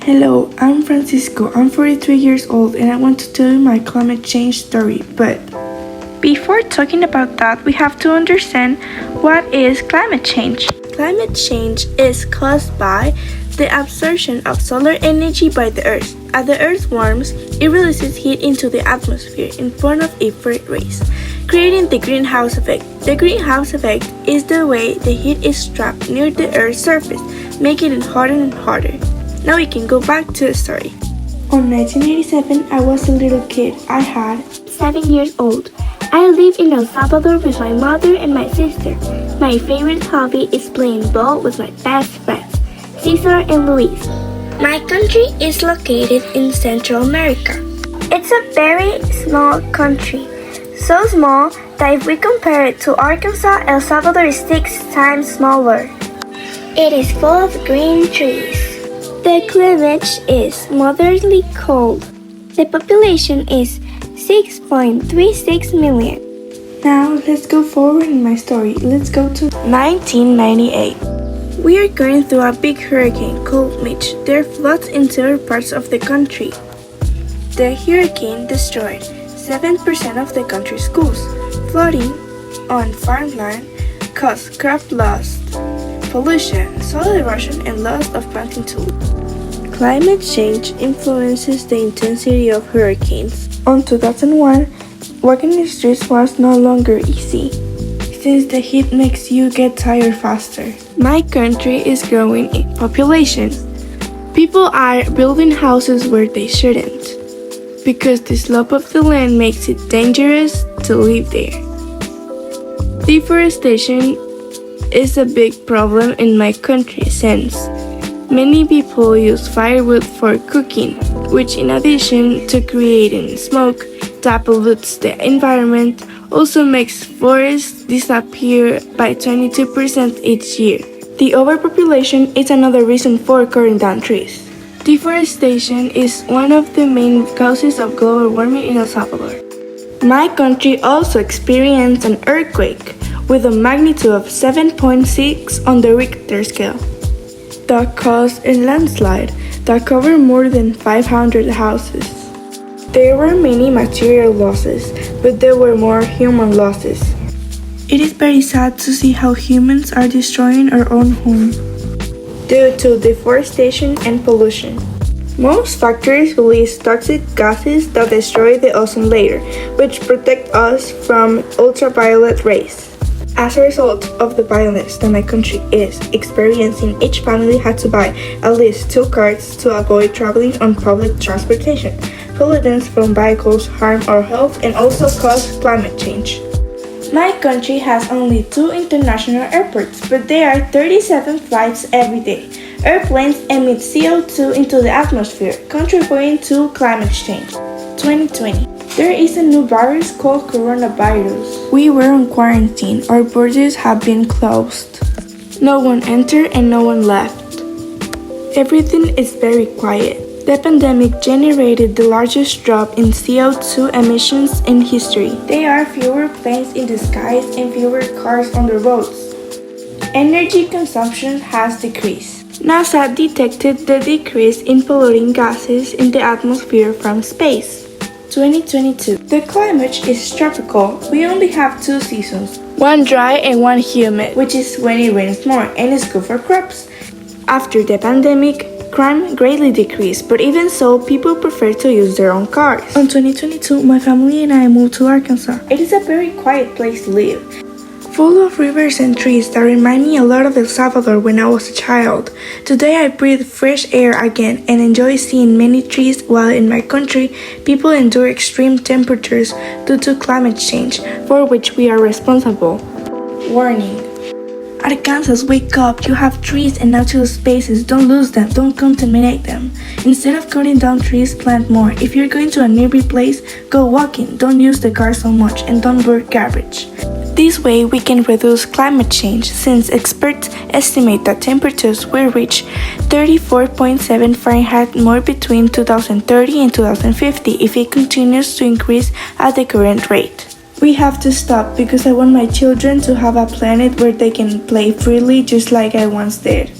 Hello, I'm Francisco. I'm 43 years old and I want to tell you my climate change story. But before talking about that, we have to understand what is climate change. Climate change is caused by the absorption of solar energy by the Earth. As the Earth warms, it releases heat into the atmosphere in form of infrared rays, creating the greenhouse effect. The greenhouse effect is the way the heat is trapped near the Earth's surface, making it hotter and hotter. Now we can go back to the story. On 1987, I was a little kid. I had 7 years old. I live in El Salvador with my mother and my sister. My favorite hobby is playing ball with my best friends, Cesar and Luis. My country is located in Central America. It's a very small country, so small that if we compare it to Arkansas, El Salvador is 6 times smaller. It is full of green trees. The climate is moderately cold. The population is 6.36 million. Now let's go forward in my story. Let's go to 1998. We are going through a big hurricane called Mitch. There are floods in several parts of the country. The hurricane destroyed 7% of the country's schools. Flooding on farmland caused crop loss, pollution, soil erosion, and loss of planting tools. Climate change influences the intensity of hurricanes. On 2001, walking the streets was no longer easy, since the heat makes you get tired faster. My country is growing in population. People are building houses where they shouldn't, because the slope of the land makes it dangerous to live there. Deforestation is a big problem in my country since many people use firewood for cooking, which in addition to creating smoke that pollutes the environment, also makes forests disappear by 22% each year. The overpopulation is another reason for cutting down trees. Deforestation is one of the main causes of global warming in El Salvador. My country also experienced an earthquake with a magnitude of 7.6 on the Richter scale that caused a landslide that covered more than 500 houses. There were many material losses, but there were more human losses. It is very sad to see how humans are destroying our own home due to deforestation and pollution. Most factories release toxic gases that destroy the ozone layer, which protect us from ultraviolet rays. As a result of the violence that my country is experiencing, each family had to buy at least 2 cars to avoid traveling on public transportation. Pollutants from vehicles harm our health and also cause climate change. My country has only 2 international airports, but there are 37 flights every day. Airplanes emit CO2 into the atmosphere, contributing to climate change. 2020. There is a new virus called coronavirus. We were on quarantine. Our borders have been closed. No one entered and no one left. Everything is very quiet. The pandemic generated the largest drop in CO2 emissions in history. There are fewer planes in the skies and fewer cars on the roads. Energy consumption has decreased. NASA detected the decrease in polluting gases in the atmosphere from space. 2022. The climate is tropical. We only have 2 seasons, one dry and one humid, which is when it rains more and is good for crops. After the pandemic, crime greatly decreased, but even so, people prefer to use their own cars. On 2022, my family and I moved to Arkansas. It is a very quiet place to live, full of rivers and trees that remind me a lot of El Salvador when I was a child. Today I breathe fresh air again and enjoy seeing many trees, while in my country, people endure extreme temperatures due to climate change, for which we are responsible. Warning. Arkansas, wake up! You have trees and natural spaces. Don't lose them. Don't contaminate them. Instead of cutting down trees, plant more. If you're going to a nearby place, go walking. Don't use the car so much and don't burn garbage. This way, we can reduce climate change, since experts estimate that temperatures will reach 34.7 Fahrenheit more between 2030 and 2050 if it continues to increase at the current rate. We have to stop because I want my children to have a planet where they can play freely just like I once did.